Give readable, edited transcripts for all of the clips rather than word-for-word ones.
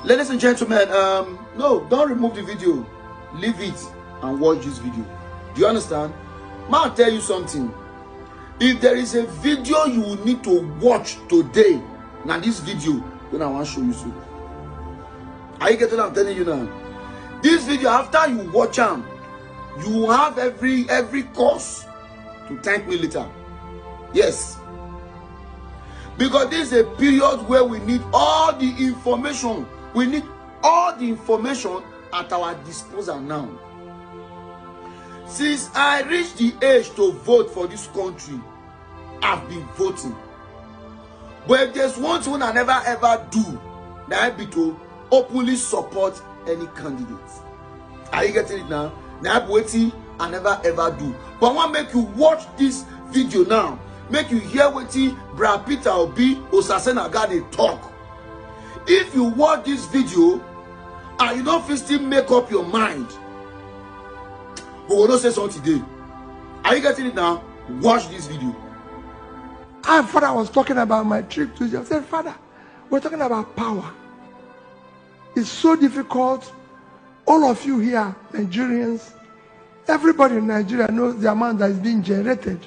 Ladies and gentlemen, no, don't remove the video. Leave it and watch this video. Do you understand? Man, I'll tell you something. If there is a video you will need to watch today, now this video, then I want to show you so. Are you getting what I'm telling you now? This video, after you watch them, you will have every cause to thank me later. Yes. Because this is a period where we need all the information. We need all the information at our disposal now. Since I reached the age to vote for this country, I've been voting. But if there's one thing I never ever do, that be to openly support any candidate. Are you getting it now? Now I'm waiting, I never ever do. But I want to make you watch this video now. Make you hear what Brad Peter Obi Osasena God they talk. If you watch this video and you don't still make up your mind, but we don't say something today. Are you getting it now? Watch this video. Father was talking about my trip to Israel. I said, Father, we're talking about power. It's so difficult. All of you here, Nigerians, everybody in Nigeria knows the amount that is being generated.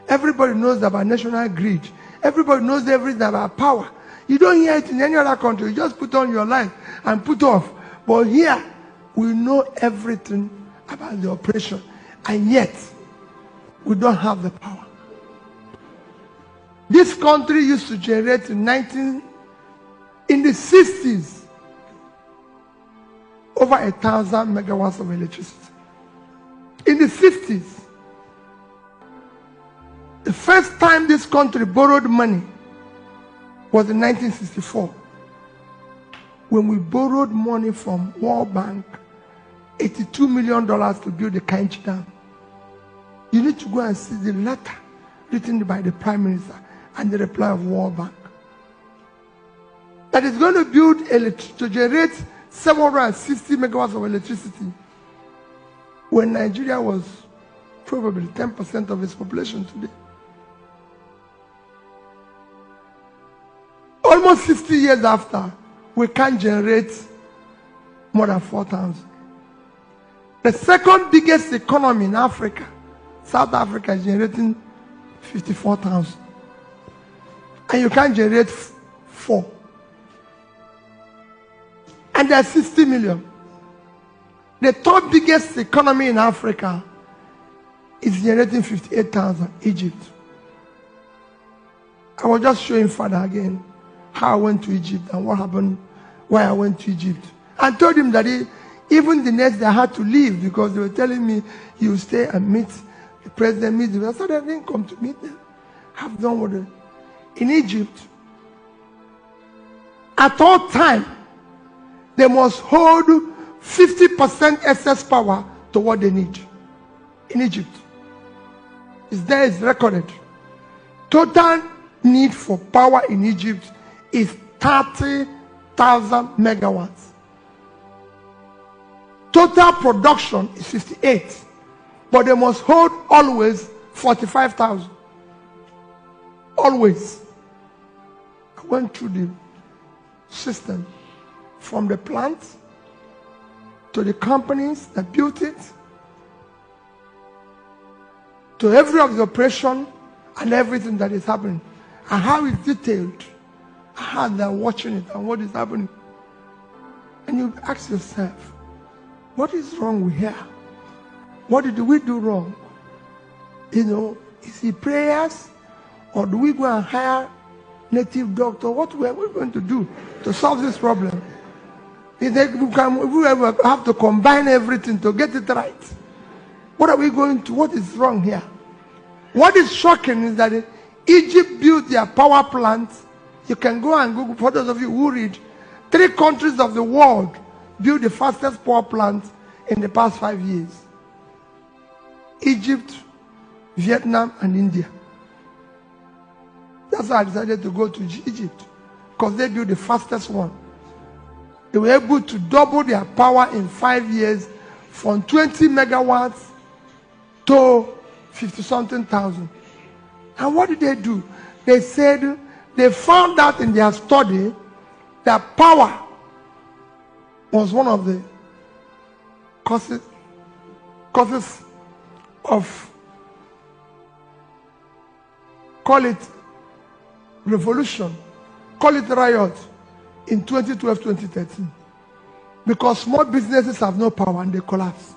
Everybody knows about national grid. Everybody knows everything about power. You don't hear it in any other country. You just put on your life and put off. But here, we know everything about the operation. And yet, we don't have the power. This country used to generate in the 60s, over 1,000 megawatts of electricity. In the 50s, the first time this country borrowed money was in 1964, when we borrowed money from World Bank, $82 million to build the Kainchi Dam. You need to go and see the letter written by the Prime Minister and the reply of World Bank. That is going to build to generate 760 megawatts of electricity when Nigeria was probably 10% of its population today. Almost 60 years after, we can't generate more than 4,000. The second biggest economy in Africa, South Africa, is generating 54,000. And you can't generate 4. And there's 60 million. The third biggest economy in Africa is generating 58,000, Egypt. I was just showing Father again how I went to Egypt and what happened, why I went to Egypt. I told him that even the next day I had to leave because they were telling me you stay and meet the president. I said I didn't come to meet them. I've done with it. In Egypt, at all time, they must hold 50% excess power to what they need. In Egypt, it's recorded. Total need for power in Egypt is 30,000 megawatts. Total production is 58, but they must hold always 45,000. Always. I went through the system from the plant to the companies that built it to every of the operation and everything that is happening and how it's detailed, how they're watching it and what is happening. And you ask yourself, what is wrong with here? What did we do wrong? You know, is it prayers? Or do we go and hire native doctor? What are we going to do to solve this problem? We have to combine everything to get it right. What are we going to? What is wrong here? What is shocking is that Egypt built their power plant. You can go and Google, for those of you who read, 3 countries of the world built the fastest power plant in the past 5 years. Egypt, Vietnam, and India. That's why I decided to go to Egypt, because they built the fastest one. They were able to double their power in 5 years from 20 megawatts to 50-something thousand. And what did they do? They said they found out in their study that power was one of the causes of, call it revolution, call it riot in 2012, 2013. Because small businesses have no power and they collapse.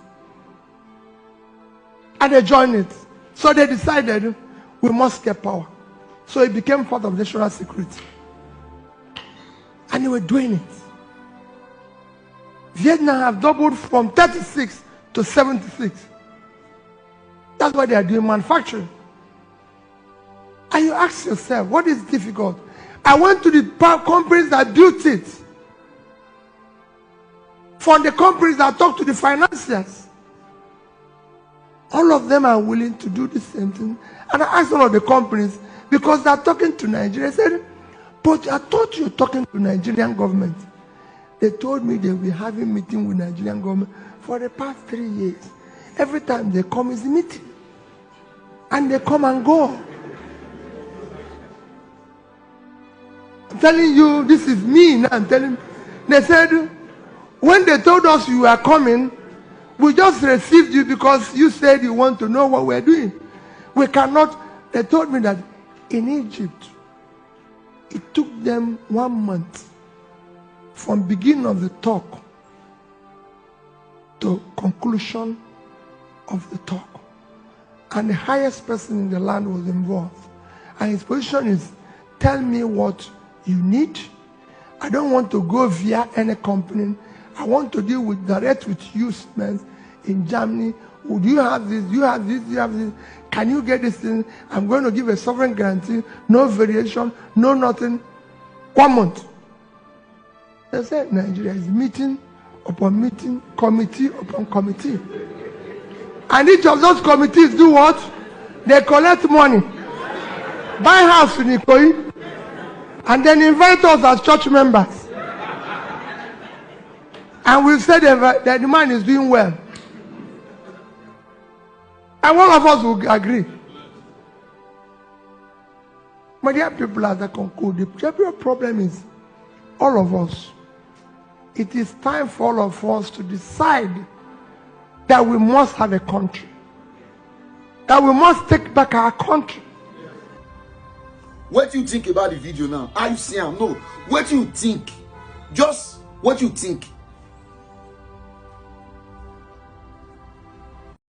And they joined it. So they decided we must get power. So it became part of national security. And they were doing it. Vietnam have doubled from 36 to 76. That's why they are doing manufacturing. And you ask yourself, what is difficult? I went to the companies that built it. From the companies that talk to the financiers. All of them are willing to do the same thing. And I asked all of the companies, because they're talking to Nigeria. I said, but I thought you were talking to Nigerian government. They told me they'll be having meeting with Nigerian government for the past 3 years. Every time they come is a meeting. And they come and go. I'm telling you, this is me now. I'm telling you. They said, when they told us you were coming, we just received you because you said you want to know what we're doing. We cannot. They told me that in Egypt, it took them 1 month from beginning of the talk to conclusion of the talk. And the highest person in the land was involved. And his position is, tell me what you need. I don't want to go via any company. I want to deal with direct with you, men in Germany. Would you have this? You have this? You have this? Can you get this thing? I'm going to give a sovereign guarantee, no variation, no nothing. 1 month. They said Nigeria is meeting upon meeting, committee upon committee. And each of those committees do what? They collect money, buy house in Ikoyi, and then invite us as church members. And we say that the man is doing well. And all of us will agree. My dear people, as I conclude, the real problem is all of us. It is time for all of us to decide that we must have a country. That we must take back our country. What do you think about the video now? Are you seeing? No. What do you think? Just what you think.